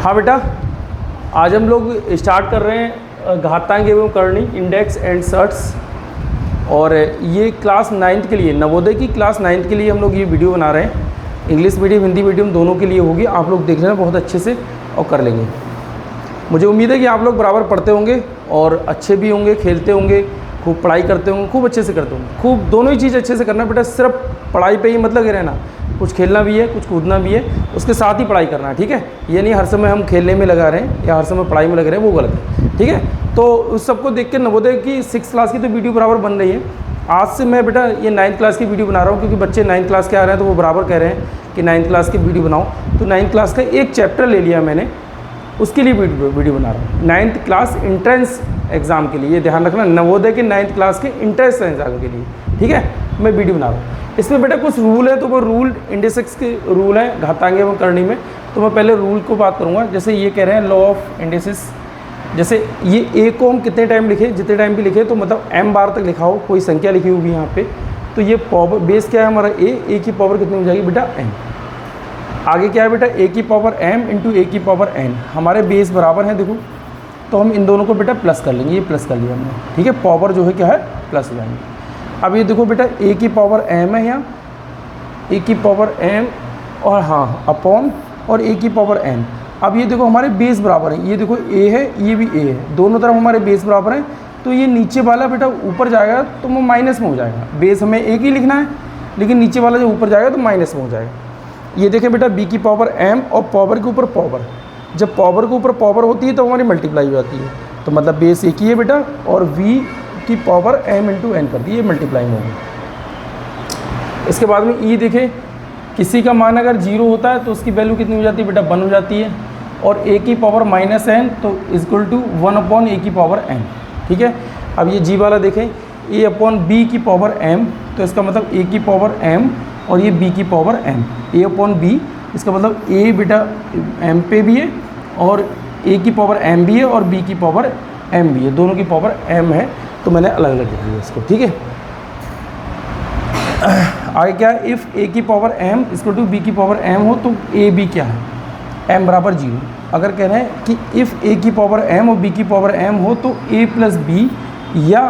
हाँ बेटा, आज हम लोग स्टार्ट कर रहे हैं घातांक एवं करणी, इंडेक्स एंड सर्ट्स। और ये क्लास 9th के लिए, नवोदय की क्लास 9th के लिए हम लोग ये वीडियो बना रहे हैं। इंग्लिश मीडियम हिंदी मीडियम दोनों के लिए होगी। आप लोग देख लेना बहुत अच्छे से और कर लेंगे। मुझे उम्मीद है कि आप लोग बराबर पढ़ते होंगे और अच्छे भी होंगे, खेलते होंगे, खूब पढ़ाई करते होंगे, खूब अच्छे से करते होंगे। खूब दोनों ही चीज़ अच्छे से करना बेटा। सिर्फ पढ़ाई पे ही मत लगे रहना, कुछ खेलना भी है, कुछ कूदना भी है, उसके साथ ही पढ़ाई करना है, ठीक है। ये नहीं हर समय हम खेलने में लगा रहे हैं या हर समय पढ़ाई में लग रहे हैं, वो गलत है, ठीक है। तो उस सबको देख के नवोदय की 6th क्लास की तो वीडियो बराबर बन रही है। आज से मैं बेटा ये 9th क्लास की वीडियो बना रहा हूँ, क्योंकि बच्चे 9th क्लास के आ रहे हैं तो वो बराबर कह रहे हैं कि 9th क्लास की वीडियो बनाओ। तो 9th क्लास का एक चैप्टर ले लिया मैंने, उसके लिए वीडियो बना रहा हूँ। 9th क्लास इंट्रेंस एग्ज़ाम के लिए, ये ध्यान रखना, नवोदय के 9th क्लास के इंट्रेंस एग्ज़ाम के लिए, ठीक है, मैं वीडियो बना रहा हूँ। इसमें बेटा कुछ रूल है, तो वो रूल इंडेक्स के रूल हैं घातांक एवं करणी में। तो मैं पहले रूल को बात करूँगा। जैसे ये कह रहे हैं लॉ ऑफ इंडेक्सेस, जैसे ये ए को हम कितने टाइम लिखे, जितने टाइम भी लिखे, तो मतलब m बार तक लिखा हो, कोई संख्या लिखी होगी यहाँ पे, तो ये पावर बेस क्या है हमारा ए की पावर कितनी हो जाएगी बेटा m। आगे क्या है बेटा a की पावर m इंटू a की पावर n। हमारे बेस बराबर हैं देखो, तो हम इन दोनों को बेटा प्लस कर लेंगे। ये प्लस कर लिया हमने, ठीक है, पावर जो है क्या है प्लस हो जाएंगे। अब ये देखो बेटा a की पावर m है यहाँ, a की पावर m और हाँ अपॉन और a की पावर n। अब ये देखो हमारे बेस बराबर है, ये देखो a है, ये भी a है, दोनों तरफ हमारे बेस बराबर हैं। तो ये नीचे वाला बेटा ऊपर जाएगा तो वो माइनस में हो जाएगा। बेस हमें एक ही लिखना है, लेकिन नीचे वाला जो ऊपर जाएगा तो माइनस में हो जाएगा। ये देखें बेटा b की पावर m और पावर के ऊपर पावर, जब पावर के ऊपर पावर होती है तो हमारी मल्टीप्लाई हो जाती है, तो मतलब बेस एक ही है बेटा, और v की पावर m इंटू n कर दी, ये मल्टीप्लाई में होगी। इसके बाद में e देखें, किसी का मान अगर 0 होता है तो उसकी वैल्यू कितनी हो जाती है बेटा 1 हो जाती है, और a की पावर माइनस n तो इक्वल टू 1 अपॉन a की पावर n, ठीक है। अब ये g वाला देखें, a अपॉन b की पावर m, तो इसका मतलब a की पावर m और ये b की power m, a upon b, इसका मतलब a बेटा m पे भी है और a की पावर m भी है और b की पावर m भी है, दोनों की पावर m है, तो मैंने अलग अलग लिख दिया इसको, ठीक है। आगे क्या है, इफ़ a की power m equal to b की पावर m हो तो a b क्या है, m बराबर 0। अगर कह रहे हैं कि इफ़ a की पावर m और b की पावर m हो तो a प्लस b या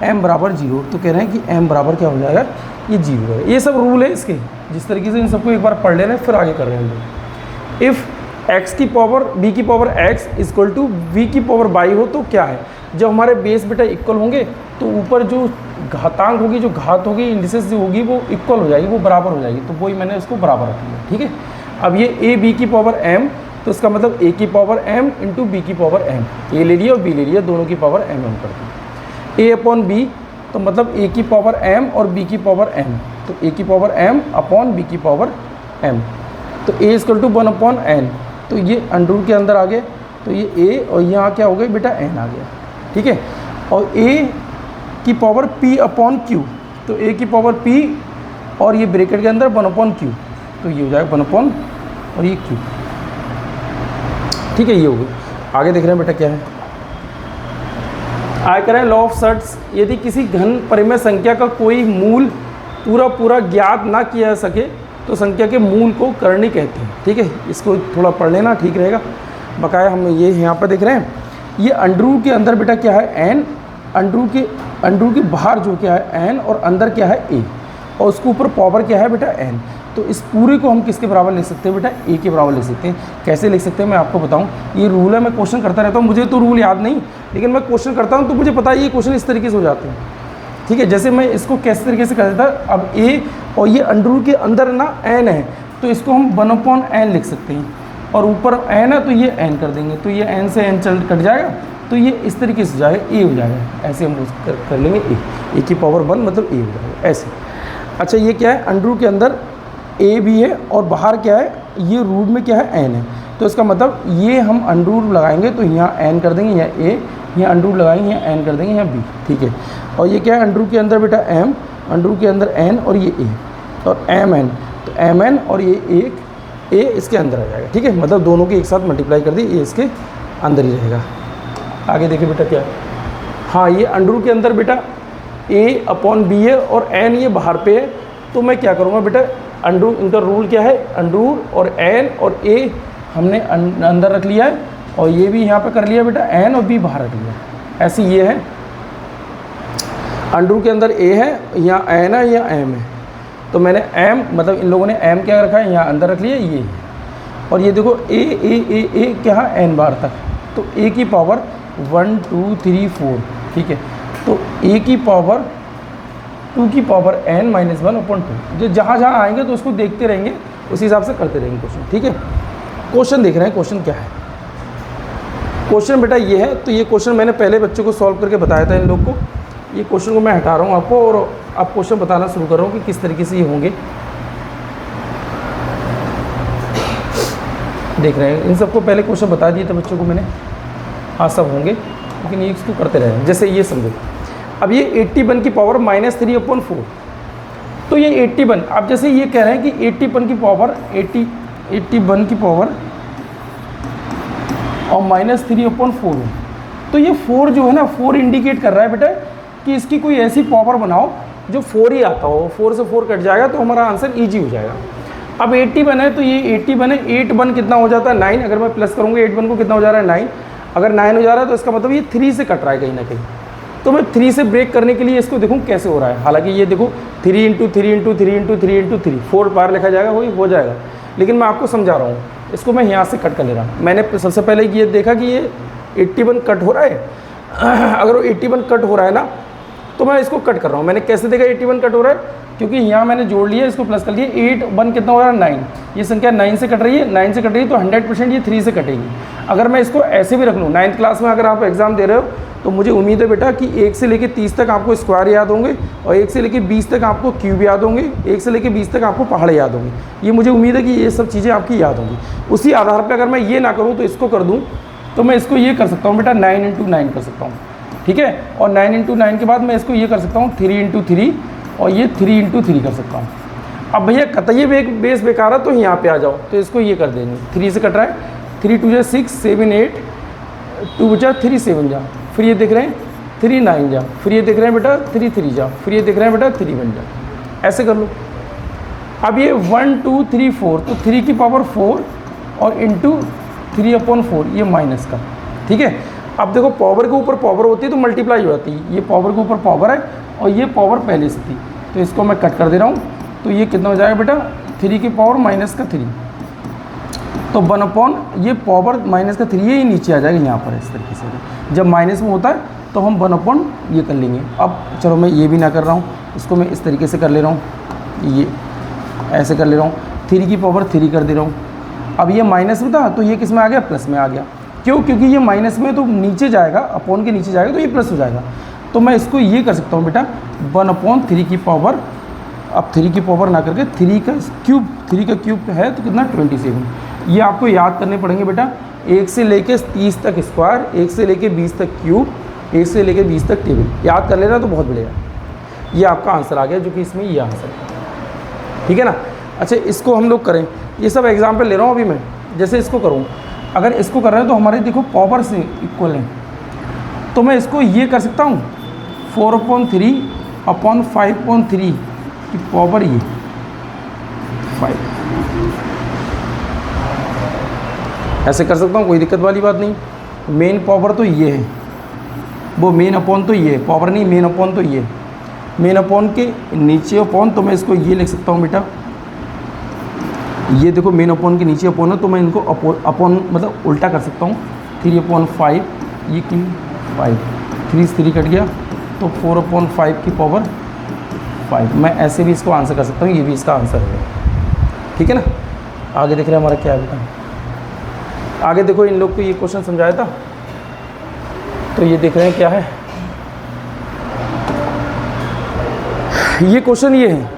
m बराबर 0, तो कह रहे हैं कि m बराबर क्या हो जाएगा, ये 0 है। ये सब रूल है इसके, जिस तरीके से इन सबको एक बार पढ़ ले रहे हैं, फिर आगे कर रहे हैं हम लोग। इफ़ x की पावर b की power x equal to v की पावर y हो तो क्या है, जब हमारे बेस बेटा इक्वल होंगे तो ऊपर जो घातांक होगी, जो घात होगी, इंडिसेस जो होगी वो इक्वल हो जाएगी, वो बराबर हो जाएगी, तो वही मैंने उसको बराबर रख लिया, ठीक है। अब ये a b की पावर m, तो इसका मतलब a की पावर m इंटू b की पावर m, a ले लिया और b ले लिया, दोनों की पावर m कर दी। a अपॉन b, तो मतलब a की पावर m और b की पावर m, तो a की पावर m अपॉन b की पावर m, तो a equal to 1 upon n, तो ये अंडर के अंदर आ गए, तो ये a और यहाँ क्या हो गया बेटा n आ गया, ठीक है। और a की पावर p अपॉन q, तो a की पावर p और ये ब्रैकेट के अंदर 1 अपॉन q, तो ये हो जाएगा 1 अपॉन और ये q, ठीक है, ये हो गया। आगे देख रहे हैं बेटा क्या है, आगे करें लॉ ऑफ सर्ट्स। यदि किसी घन परिमेय संख्या का कोई मूल पूरा ज्ञात ना किया जा सके तो संख्या के मूल को करणी कहते हैं, ठीक है। इसको थोड़ा पढ़ लेना, ठीक रहेगा। बकाया हम ये यहाँ पर देख रहे हैं, ये अंडरू के अंदर बेटा क्या है n, अंडरू के बाहर जो क्या है n और अंदर क्या है a, और उसके ऊपर पावर क्या है बेटा n। तो इस पूरे को हम किसके बराबर लिख सकते हैं बेटा a के बराबर लिख सकते हैं। कैसे लिख सकते हैं मैं आपको बताऊं, ये रूल है, मैं क्वेश्चन करता रहता हूँ, मुझे तो रूल याद नहीं, लेकिन मैं क्वेश्चन करता हूँ तो मुझे पता है ये क्वेश्चन इस तरीके से हो जाते हैं, ठीक है। जैसे मैं इसको किस तरीके से कर देता, अब a और ये अंडरू के अंदर ना n है, तो इसको हम 1 अपॉन n लिख सकते हैं, और ऊपर n है तो ये n कर देंगे, तो ये n से n चल कट जाएगा, तो ये इस तरीके से जाएगा, a हो जाएगा। ऐसे हम कर लेंगे a की पावर 1 मतलब a हो जाएगा ऐसे। अच्छा ये क्या है, अंडरू के अंदर a भी है और बाहर क्या है, ये रूट में क्या है n है, तो इसका मतलब ये हम अंडरू लगाएंगे तो यहाँ n कर देंगे, यहाँ a, यहाँ अंडरू लगाएंगे, यहाँ n कर देंगे, यहाँ b, ठीक है। और ये क्या है, अंडरू के अंदर बेटा m, अंडरू के अंदर n और ये a और mn, तो mn और ये एक a इसके अंदर आ जाएगा, ठीक है। मतलब दोनों के एक साथ मल्टीप्लाई कर दी, ये इसके अंदर ही रहेगा। आगे देखिए बेटा क्या है, हाँ ये अंडरू के अंदर बेटा a अपॉन b है और n ये बाहर पे है, तो मैं क्या करूँगा बेटा, अंडरू, इनका रूल क्या है, अंडरू और n और a हमने अंदर रख लिया है और ये भी यहाँ पे कर लिया बेटा n और b बाहर रख लिया। ऐसे ये है, अंडर के अंदर a है, यहाँ n है, यहाँ m है, तो मैंने m मतलब इन लोगों ने m क्या रखा है, यहाँ अंदर रख लिया ये। और ये देखो a क्या है n बार तक, तो a की पावर 1 2 3 4, ठीक है। तो a की पावर 2 की पावर n माइनस 1/2, जो जहाँ जहाँ आएंगे तो उसको देखते रहेंगे, उसी हिसाब से करते रहेंगे क्वेश्चन, ठीक है। क्वेश्चन देख रहे हैं, क्वेश्चन क्या है। क्वेश्चन बेटा ये है, तो ये क्वेश्चन मैंने पहले बच्चों को सॉल्व करके बताया था इन लोग को। ये क्वेश्चन को मैं हटा रहा हूँ आपको और आप क्वेश्चन बताना शुरू कर रहा हूँ कि किस तरीके से ये होंगे। देख रहे हैं, इन सबको पहले क्वेश्चन बता दिए थे बच्चों को मैंने, हाँ सब होंगे, लेकिन ये इसको करते रहे। जैसे ये समझो, अब ये 81 की पावर -3/4, तो ये 81, अब जैसे ये कह रहे हैं कि 81 की पावर 81 की पावर और -3/4, तो ये 4 जो है ना, 4 इंडिकेट कर रहा है बेटा कि इसकी कोई ऐसी पावर बनाओ जो 4 ही आता हो, 4 से 4 कट जाएगा तो हमारा आंसर ईजी हो जाएगा। अब 81 है तो ये 81 है, 8 कितना हो जाता है 9, अगर मैं प्लस करूँगा 8 को कितना हो जा रहा है 9, अगर 9 हो जा रहा है तो इसका मतलब ये 3 से कट रहा है कहीं ना कहीं। तो मैं 3 से ब्रेक करने के लिए इसको देखूँ कैसे हो रहा है। हालांकि ये देखो 3 × 3 × 3 × 3 × 3 4 बार लिखा जाएगा, वही हो जाएगा, लेकिन मैं आपको समझा रहा हूँ। इसको मैं यहाँ से कट कर ले रहा हूँ। मैंने सबसे पहले ये देखा कि ये 81 कट हो रहा है। अगर वो 81 कट हो रहा है ना, तो मैं इसको कट कर रहा हूँ। मैंने कैसे देखा 81 कट हो रहा है, क्योंकि यहाँ मैंने जोड़ लिया, इसको प्लस कर लिया, 8 कितना हो रहा है 9, ये संख्या 9 से कट रही है, 9 से कट रही है तो 100% ये 3 से कटेगी। अगर मैं इसको ऐसे भी रख लूँ, 9th क्लास में अगर आप एग्जाम दे रहे हो तो मुझे उम्मीद है बेटा कि 1 से लेकर 30 तक आपको स्क्वायर याद होंगे और 1 से लेकर 20 तक आपको क्यूब याद होंगे, 1 से लेकर 20 तक आपको पहाड़ याद होंगे। ये मुझे उम्मीद है कि ये सब चीज़ें आपकी याद होंगी। उसी आधार पर अगर मैं ये ना करूँ तो इसको कर दूँ, तो मैं इसको ये कर सकता हूँ बेटा 9 × 9 कर सकता हूँ, ठीक है। और 9 × 9 के बाद मैं इसको ये कर सकता हूँ 3 × 3 और ये 3 × 3 कर सकता हूँ। अब भैया कतई बेस बेकार है तो यहाँ पे आ जाओ, तो इसको ये कर देंगे, 3 से कट रहा है, 3 2 6 7 8, 2 बचा 3 7 जा, फिर ये देख रहे हैं 3 9 जा, फिर ये देख रहे हैं बेटा 3 3 जा, फिर ये देख रहे हैं बेटा 3 1 जा, ऐसे कर लो। अब ये 1 2 3 4, तो 3 की पावर 4 और इंटू 3/4, ये माइनस का, ठीक है। अब देखो पावर के ऊपर पावर होती है तो मल्टीप्लाई हो जाती है, ये पावर के ऊपर पावर है और ये पावर पहले से थी, तो इसको मैं कट कर दे रहा हूँ। तो ये कितना हो जाएगा बेटा 3 की पावर -3, तो 1/, ये पावर -3 ये नीचे आ जाएगा यहाँ पर इस तरीके से। जब माइनस में होता है तो हम 1/, ये कर लेंगे। अब चलो मैं ये भी ना कर रहा हूँ, इसको मैं इस तरीके से कर ले रहा हूँ, ये ऐसे कर ले रहा हूँ, 3 की पावर 3 कर दे रहा हूँ। अब ये माइनस में था तो ये किस में आ गया, प्लस में आ गया। क्यों? क्योंकि ये माइनस में तो नीचे जाएगा, अपॉन के नीचे जाएगा तो ये प्लस हो जाएगा। तो मैं इसको ये कर सकता हूँ बेटा 1/3 की पावर, अब 3 की पावर ना करके 3 का क्यूब है तो कितना 27। ये आपको याद करने पड़ेंगे बेटा, 1 से लेके 30 तक स्क्वायर, 1 से लेके 20 तक क्यूब, 1 से लेके 20 तक टेबल, याद कर लेना तो बहुत बढ़िया। ये आपका आंसर आ गया, जो कि इसमें ये आंसर है, ठीक है ना। अच्छा इसको हम लोग करें, ये सब एग्जाम्पल ले रहा हूँ अभी मैं। जैसे इसको करूँ, अगर इसको कर रहे हैं तो हमारे देखो पावर से इक्वल है, तो मैं इसको ये कर सकता हूँ 4/3/5/3 की पावर ये 5, ऐसे कर सकता हूँ, कोई दिक्कत वाली बात नहीं। मेन पावर तो ये है, वो मेन अपॉन तो ये है, पावर नहीं मेन अपॉन तो ये, मेन अपॉन के नीचे अपॉन, तो मैं इसको ये लिख सकता हूँ बेटा, ये देखो मेन अपॉन के नीचे अपॉन है तो मैं इनको अपॉन मतलब उल्टा कर सकता हूँ, 3/5, ये क्यों 5, 3 से 3 कट गया तो 4/5 की पावर 5। मैं ऐसे भी इसको आंसर कर सकता हूँ, ये भी इसका आंसर है, ठीक है ना। आगे देख रहे हैं हमारा क्या है बेटा, आगे देखो इन लोग को ये क्वेश्चन समझाया था, तो ये देख रहे हैं क्या है, ये क्वेश्चन ये है।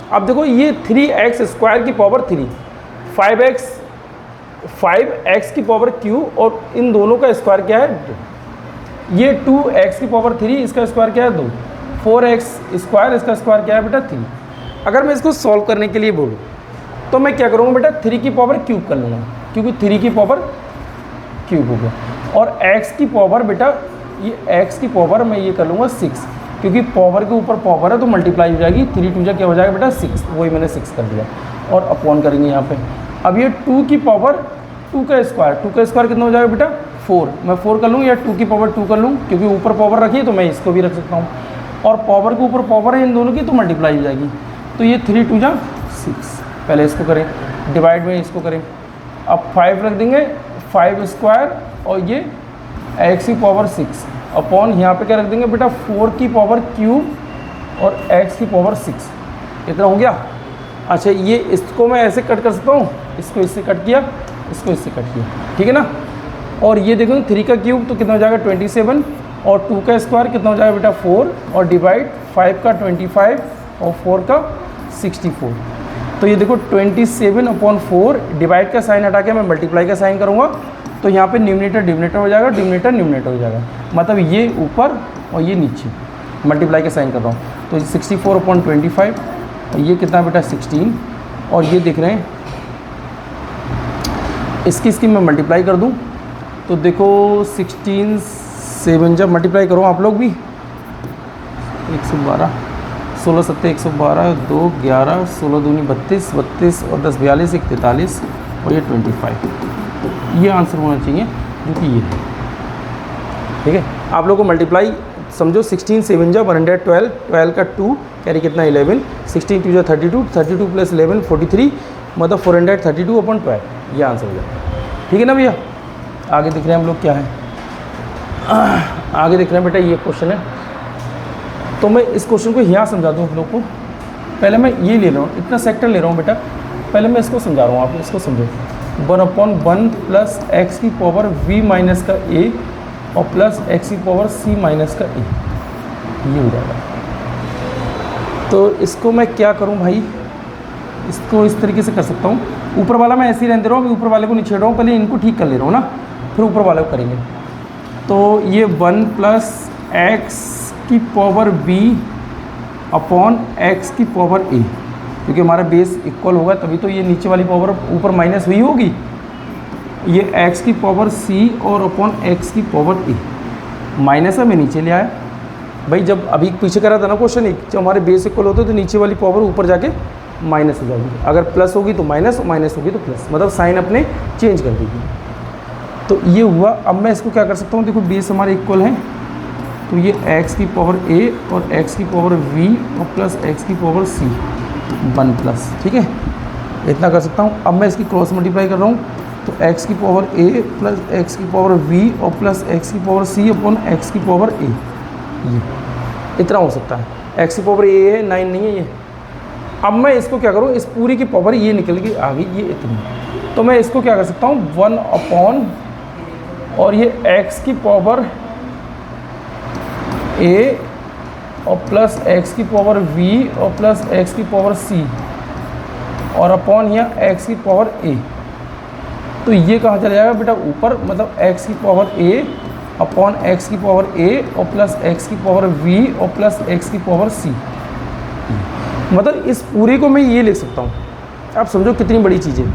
अब देखो ये 3x² की पावर 3, 5x की पावर q, और इन दोनों का स्क्वायर क्या है 2। ये 2x की पावर 3, इसका स्क्वायर क्या है 2, 4x², इसका स्क्वायर क्या है बेटा 3। अगर मैं इसको सॉल्व करने के लिए बोलूँ तो मैं क्या करूँगा बेटा 3 की पावर क्यूब कर लूँगा, क्योंकि 3 की पावर क्यूब हो गया, और x की पावर बेटा ये x की पावर मैं ये कर लूँगा 6, क्योंकि पावर के ऊपर पावर है तो मल्टीप्लाई हो जाएगी, 3 2 जा क्या हो जाएगा बेटा 6, वही मैंने 6 कर दिया, और अपॉन करेंगे यहाँ पे। अब ये 2 की पावर 2 का स्क्वायर कितना हो जाएगा बेटा 4। मैं 4 कर लूँ या 2 की पावर 2 कर लूँ, क्योंकि ऊपर पावर रखी है तो मैं इसको भी रख सकता हूँ, और पावर के ऊपर पावर है इन दोनों की तो मल्टीप्लाई हो जाएगी। तो ये 3 2 जा 6, पहले इसको करें, डिवाइड में इसको करें। अब 5 रख देंगे, 5 स्क्वायर और ये x की पावर 6 अपॉन यहाँ पे क्या रख देंगे बेटा 4 की पावर क्यूब और x की पावर 6। इतना हो गया। अच्छा ये इसको मैं ऐसे कट कर सकता हूँ, इसको इससे कट किया, इसको इससे कट किया, ठीक है ना। और ये देखो 3 का क्यूब तो कितना हो जाएगा 27, और 2 का स्क्वायर कितना हो जाएगा बेटा 4, और डिवाइड 5 का 25 और 4 का 64। तो ये देखो 27/4, डिवाइड का साइन हटा के मैं मल्टीप्लाई का साइन करूँगा तो यहाँ पे न्यूमरेटर डिनोमिनेटर हो जाएगा, डिनोमिनेटर न्यूमरेटर हो जाएगा, मतलब ये ऊपर और ये नीचे, मल्टीप्लाई का साइन कर रहा हूँ। तो 64/25 और ये कितना बेटा 16, और ये देख रहे हैं इसकी मैं मल्टीप्लाई कर दूँ तो देखो 16 7 जब मल्टीप्लाई करो आप लोग भी 112, 16 7 112, 2 11, 16 दूनी 32, 32 और 10 42, 1 43 और ये 25। ये आंसर होना चाहिए जो कि ये है, ठीक है। आप लोगों को मल्टीप्लाई समझो 16 7 जा 112, 12 का 2 कैरी कितना 11, 16 2 जा 32, 32 प्लस 11 43, मतलब 432/12, ये आंसर हो जाएगा, ठीक है ना भैया। आगे दिख रहे हैं हम लोग क्या है, आगे दिख रहे हैं बेटा ये क्वेश्चन है। तो मैं इस क्वेश्चन को यहाँ समझा दूँ आप लोग को। पहले मैं ये ले रहा हूँ, इतना सेक्टर ले रहा हूँ बेटा, पहले मैं इसको समझा रहा हूँ, आप इसको समझो। 1/1 प्लस एक्स की पावर v माइनस का a और प्लस एक्स की पावर c माइनस का a, ये हो जाएगा। तो इसको मैं क्या करूँ भाई, इसको इस तरीके से कर सकता हूँ। ऊपर वाला मैं ऐसे ही रहने दे रहा हूँ, ऊपर वाले को नहीं छेड़ रहा हूँ, पहले इनको ठीक कर ले रहा हूँ ना, फिर ऊपर वाले को करेंगे। तो ये 1 प्लस एक्स की पावर b अपॉन एक्स की पावर a, क्योंकि हमारा बेस इक्वल होगा तभी तो ये नीचे वाली पावर ऊपर माइनस हुई होगी। ये x की पावर c और अपॉन x की पावर a, माइनस है मैं नीचे ले आया भाई। जब अभी पीछे करा था ना क्वेश्चन, जब हमारे बेस इक्वल होते तो नीचे वाली पावर ऊपर जाके माइनस हो जाएगी, अगर प्लस होगी तो माइनस, माइनस होगी तो प्लस, मतलब साइन अपने चेंज कर देगी। तो ये हुआ। अब मैं इसको क्या कर सकता हूँ, देखो बेस हमारे इक्वल हैं, तो ये x की पावर a और x की पावर v और प्लस x की पावर c 1 प्लस, ठीक है, इतना कर सकता हूँ। अब मैं इसकी क्रॉस मल्टीप्लाई कर रहा हूँ, तो x की पावर a प्लस x की पावर v और प्लस x की पावर c अपॉन x की पावर a, ये इतना हो सकता है। x की पावर a है, 9 नहीं है ये। अब मैं इसको क्या करूँ, इस पूरी की पावर ये निकल गई आ गई, ये इतनी, तो मैं इसको क्या कर सकता हूँ 1 अपॉन और ये x की पावर a और प्लस x की पावर v और प्लस x की पावर c और अपॉन यहाँ x की पावर a। तो ये कहाँ चला जाएगा बेटा ऊपर, मतलब x की पावर a अपॉन x की पावर a और प्लस x की पावर v और प्लस x की पावर c, मतलब इस पूरे को मैं ये लिख सकता हूँ। आप समझो कितनी बड़ी चीज़ है।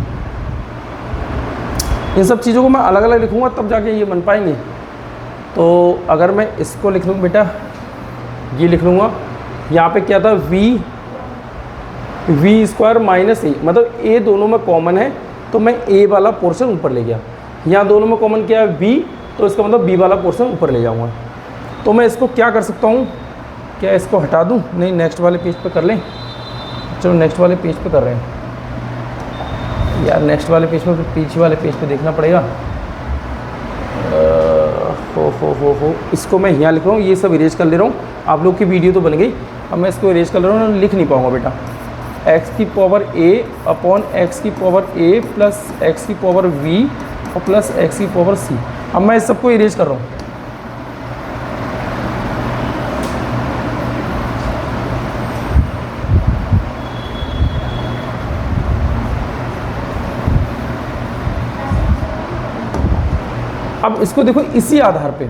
इन सब चीज़ों को मैं अलग अलग लिखूँगा तब जाके ये बन पाएंगे। तो अगर मैं इसको लिख लूँ बेटा, ये लिख लूँगा, यहाँ पे क्या था v स्क्वायर माइनस a, मतलब a दोनों में कॉमन है तो मैं a वाला पोर्शन ऊपर ले गया। यहाँ दोनों में कॉमन क्या है b, तो इसका मतलब b वाला पोर्शन ऊपर ले जाऊँगा। तो मैं इसको क्या कर सकता हूँ, क्या इसको हटा दूँ, नहीं नेक्स्ट वाले पेज पे कर लें। चलो नेक्स्ट वाले पेज पे कर रहे हैं यार, नेक्स्ट वाले पेज पे, पीछे वाले पेज पे देखना पड़ेगा। हो इसको मैं यहाँ लिख रहा हूँ, ये सब इरेज कर ले रहा हूँ। आप लोग की वीडियो तो बन गई, अब मैं इसको इरेज कर ले रहा हूँ, लिख नहीं पाऊँगा बेटा। x की पावर a अपॉन x की पावर a प्लस x की पावर v और प्लस x की पावर c। अब मैं इस सबको इरेज कर रहा हूँ। अब इसको देखो, इसी आधार पे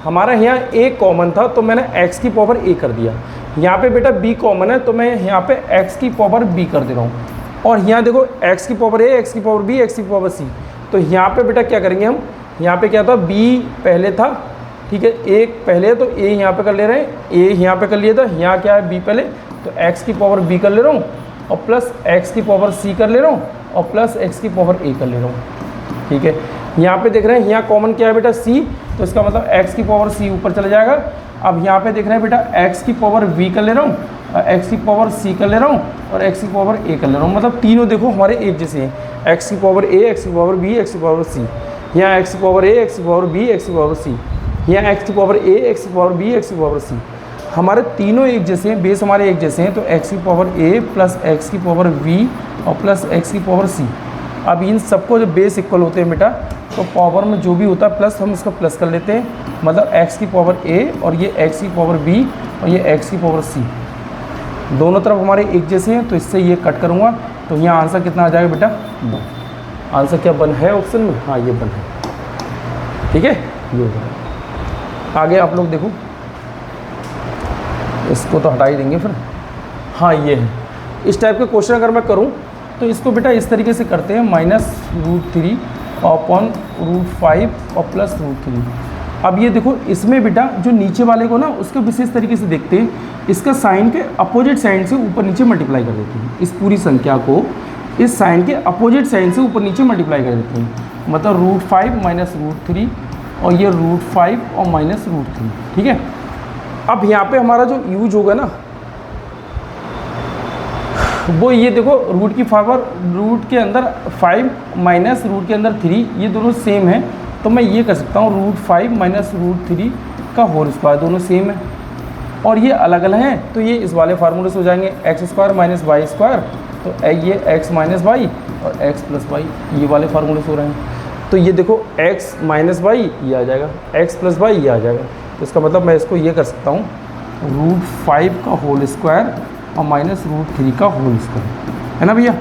हमारा यहाँ a कॉमन था तो मैंने x की पावर a कर दिया। यहाँ पे बेटा b कॉमन है तो मैं यहाँ पे x की पावर b कर दे रहा हूँ। और यहाँ देखो x की पावर a, x की पावर b, x की पावर c। तो यहाँ पे बेटा क्या करेंगे हम, यहाँ पे क्या था b पहले था, ठीक है, a पहले, तो a यहाँ पे कर ले रहे हैं, a यहाँ पे कर लिया था, यहाँ क्या है b पहले, तो x की पावर b कर ले रहा हूँ और प्लस x की पावर c कर ले रहा हूँ और प्लस x की पावर a कर ले रहा हूँ। ठीक है। यहाँ पे देख रहे हैं यहाँ कॉमन क्या है बेटा c, तो इसका मतलब x की पावर c ऊपर चला जाएगा। अब यहाँ पे देख रहे हैं बेटा x की पावर v कर ले रहा हूँ, x की पावर c कर ले रहा हूँ और x की पावर a कर ले रहा हूँ। मतलब तीनों देखो हमारे एक जैसे हैं, x की पावर a, x की पावर b, x की पावर c। यहाँ x की पावर a, x की पावर b, x की पावर c। यहाँ x की पावर a, x की पावर b, x की पावर c। हमारे तीनों एक जैसे हैं, बेस हमारे एक जैसे हैं, तो x की पावर a प्लस x की पावर v और प्लस x की पावर c। अब इन सबको जब बेस इक्वल होते हैं बेटा, तो पावर में जो भी होता है प्लस हम इसका प्लस कर लेते हैं। मतलब x की पावर a और ये x की पावर b और ये x की पावर c, दोनों तरफ हमारे एक जैसे हैं, तो इससे ये कट करूँगा। तो यहाँ आंसर कितना आ जाएगा बेटा? 1। आंसर क्या 1 है ऑप्शन में? हाँ ये 1 है। ठीक है, ये होगा। आगे आप लोग देखो, इसको तो हटा ही देंगे फिर। हाँ ये है, इस टाइप के क्वेश्चन अगर मैं करूँ तो इसको बेटा इस तरीके से करते हैं, -√3 अपॉन √5 और प्लस √3। अब ये देखो इसमें बेटा जो नीचे वाले को ना उसका विशेष तरीके से देखते हैं, इसका साइन के अपोजिट साइन से ऊपर नीचे मल्टीप्लाई कर देते हैं। इस पूरी संख्या को इस साइन के अपोजिट साइन से ऊपर नीचे मल्टीप्लाई कर देते हैं। मतलब √5 माइनस √3 और ये √5 और माइनस √3। ठीक है। अब यहाँ पे हमारा जो यूज होगा ना वो ये देखो, रूट की पावर रूट के अंदर 5 माइनस रूट के अंदर 3, ये दोनों सेम है। तो मैं ये कर सकता हूँ √5 माइनस √3 का होल स्क्वायर, दोनों सेम है और ये अलग अलग हैं, तो ये इस वाले फार्मूले से हो जाएंगे x² माइनस y²। तो ये x माइनस वाई और x प्लस वाई, ये वाले फार्मूले से हो रहे हैं। तो ये देखो x माइनस वाई ये आ जाएगा, x प्लस वाई ये आ जाएगा। तो इसका मतलब मैं इसको ये कर सकता हूँ √5 का होल स्क्वायर और माइनस √3 का होल स्क्वायर, है ना भैया।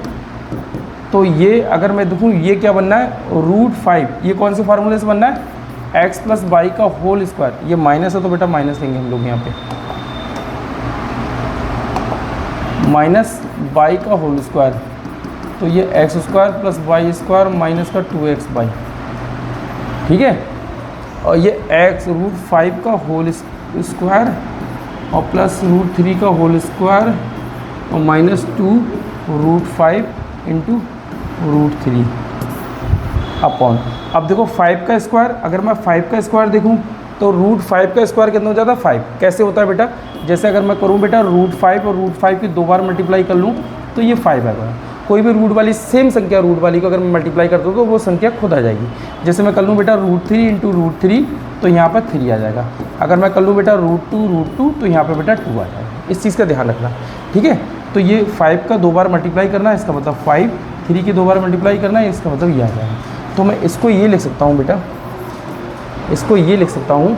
तो ये अगर मैं देखूँ ये क्या बनना है, √5, ये कौन से फार्मूले से बनना है, x प्लस वाई का होल स्क्वायर। ये माइनस है तो बेटा माइनस लेंगे हम लोग यहाँ पे, माइनस वाई का होल स्क्वायर। तो ये x² प्लस y² माइनस का 2xy। ठीक है। और ये √5 का होल स्क्वायर और प्लस √3 का होल स्क्वायर और माइनस 2√5 इंटू √3 अपॉन। अब देखो 5 का स्क्वायर, अगर मैं 5 का स्क्वायर देखूं तो √5 का स्क्वायर कितना हो जाता है 5। कैसे होता है बेटा, जैसे अगर मैं करूं बेटा √5 और √5 की 2 बार मल्टीप्लाई कर लूं तो ये 5 आएगा। कोई भी रूट वाली सेम संख्या रूट वाली को अगर मैं मल्टीप्लाई करता हूँ तो वो संख्या खुद आ जाएगी। जैसे मैं कर लूँ बेटा √3 इंटू √3 तो यहाँ पर 3 आ जाएगा। अगर मैं कर लूँ बेटा √2 तो यहाँ पर बेटा 2 आ जाएगा। इस चीज़ का ध्यान रखना, ठीक है। तो ये 5 का 2 बार मल्टीप्लाई करना है, इसका मतलब 5, 3 की 2 बार मल्टीप्लाई करना है, इसका मतलब ये आ जाएगा। तो मैं इसको ये लिख सकता हूँ बेटा, इसको ये लिख सकता हूँ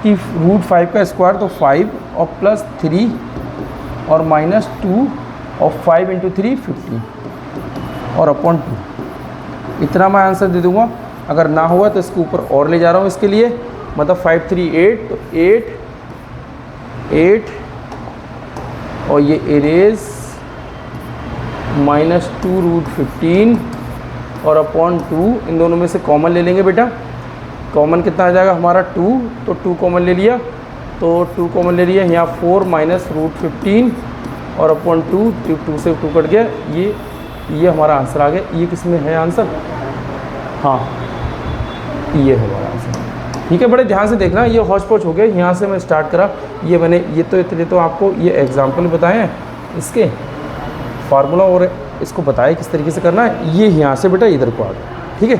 कि √5 का स्क्वायर तो 5 और प्लस 3 और माइनस 2 और 5 इंटू 3 50 और अपॉन 2। इतना मैं आंसर दे दूँगा। अगर ना हुआ तो इसके ऊपर और ले जा रहा हूँ इसके लिए, मतलब 5 3 8 तो 8 और ये इरेज माइनस 2√15 और अपॉन 2। इन दोनों में से कॉमन ले लेंगे बेटा। कॉमन कितना आ जाएगा हमारा 2, तो 2 कॉमन ले लिया, तो 2 कॉमन ले लिया। यहाँ 4 माइनस √15 और अपॉन 2 से 2 कट गया। ये हमारा आंसर आ गया। ये किस में है आंसर? हाँ ये है हमारा आंसर। ठीक है, बड़े ध्यान से देखना। ये हौच पौच हो गया, यहाँ से मैं स्टार्ट करा। ये मैंने ये तो इतने तो आपको ये एग्जाम्पल बताए हैं इसके फार्मूला और इसको बताया किस तरीके से करना है। ये यहाँ से बेटा इधर को आ गया। ठीक है,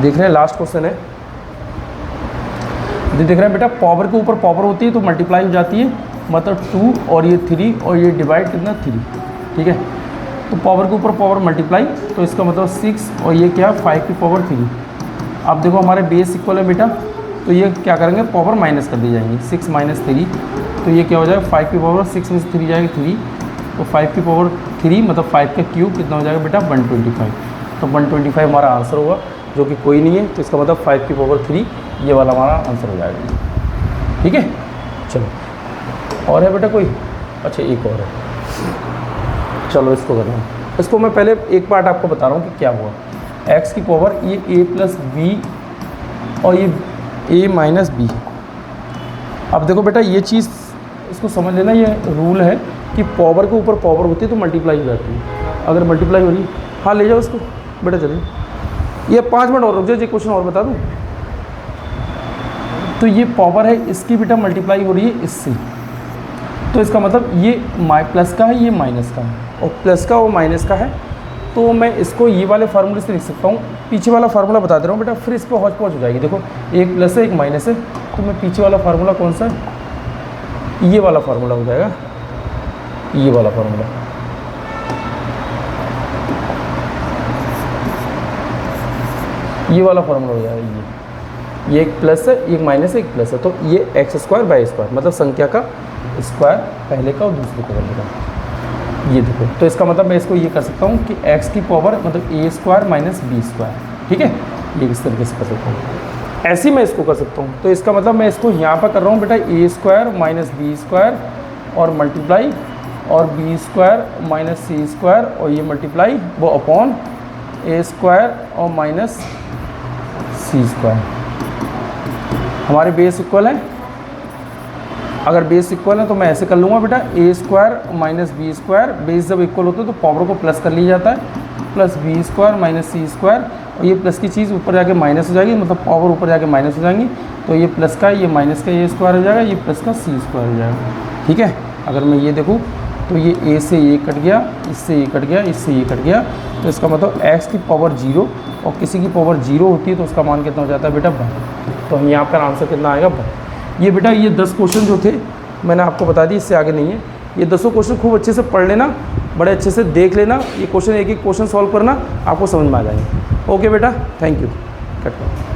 देख रहे हैं लास्ट क्वेश्चन है। देख रहे हैं बेटा, पावर के ऊपर पावर होती है तो मल्टीप्लाई हो जाती है, मतलब 2 और ये 3 और ये डिवाइड कितना 3। ठीक है, तो पावर के ऊपर पावर मल्टीप्लाई, तो इसका मतलब 6 और ये क्या 5 की पावर 3। अब देखो हमारे बेस इक्वल है बेटा, तो ये क्या करेंगे पावर माइनस कर दी जाएंगी। 6 माइनस 3 तो ये क्या हो जाएगा 5 की पावर 6 में से 3 जाएगा 3, तो 5 की पावर 3 मतलब 5 का क्यूब कितना हो जाएगा बेटा 125। तो 125 हमारा आंसर होगा, जो कि कोई नहीं है। तो इसका मतलब 5 की पावर 3 ये वाला हमारा आंसर हो जाएगा। ठीक है, चलो और है बेटा कोई? अच्छा एक और है, चलो इसको करना है। इसको मैं पहले एक पार्ट आपको बता रहा हूँ कि क्या हुआ। x की पावर ये a प्लस बी और ये a माइनस बी। अब देखो बेटा ये चीज़ इसको समझ लेना, ये रूल है कि पावर के ऊपर पावर होती है तो मल्टीप्लाई हो जाती है। अगर मल्टीप्लाई हो रही, हाँ ले जाओ इसको बेटा, चलिए ये 5 मिनट और रुक जाओ, ये क्वेश्चन और बता दूँ। तो ये पावर है इसकी बेटा मल्टीप्लाई हो रही है इससे, तो इसका मतलब ये प्लस का है, ये माइनस का है, और प्लस का वो माइनस का है। तो मैं इसको ये वाले फार्मूले से लिख सकता हूँ। पीछे वाला फार्मूला बता दे रहा हूँ बेटा, फिर इस पर हौच पौच हो जाएगी। देखो एक प्लस है एक माइनस है, तो मैं पीछे वाला फार्मूला कौन सा है, ये वाला फार्मूला हो जाएगा, ये वाला फार्मूला। ये वाला फार्मूला हो जाएगा, ये एक प्लस है एक माइनस है एक प्लस है, तो ये एक्स स्क्वायर बाई स्क्वायर, मतलब संख्या का स्क्वायर पहले का और दूसरे का बनेगा। ये देखो, तो इसका मतलब मैं इसको ये कर सकता हूँ कि x की पावर मतलब ए स्क्वायर माइनस बी स्क्वायर, ठीक है, ये किस तरीके से कर सकता हूँ, ऐसे ही मैं इसको कर सकता हूँ। तो इसका मतलब मैं इसको यहाँ पर कर रहा हूँ बेटा A square minus B square और मल्टीप्लाई, और बी स्क्वायर माइनस सी स्क्वायर, और ये मल्टीप्लाई वो अपॉन ए स्क्वायर और माइनस सी स्क्वायर। हमारे बेस इक्वल है, अगर बेस इक्वल है तो मैं ऐसे कर लूँगा बेटा, A square minus B square, base जब इक्वल होता है तो पावर को प्लस कर लिया जाता है, प्लस बी स्क्वायर माइनस सी स्क्वायर, और ये प्लस की चीज़ ऊपर जाके माइनस हो जाएगी, मतलब पावर ऊपर जाके माइनस हो जाएंगी, तो ये प्लस का ये माइनस का ये स्क्वायर हो जाएगा, ये प्लस का सी स्क्वायर हो जाएगा, ठीक है। अगर मैं ये देखूँ तो ये ए से ये कट गया, इससे ये कट गया, इससे ये कट गया, तो इसका मतलब एक्स की पावर 0, और किसी की पावर 0 होती है तो उसका मान कितना हो जाता है बेटा 1। तो हम यहाँ पर आंसर कितना आएगा 1। ये बेटा ये 10 क्वेश्चन जो थे मैंने आपको बता दी, इससे आगे नहीं है। ये 10 क्वेश्चन खूब अच्छे से पढ़ लेना, बड़े अच्छे से देख लेना, ये क्वेश्चन एक एक क्वेश्चन सॉल्व करना, आपको समझ में आ जाएंगे। ओके बेटा, थैंक यू, कट करो।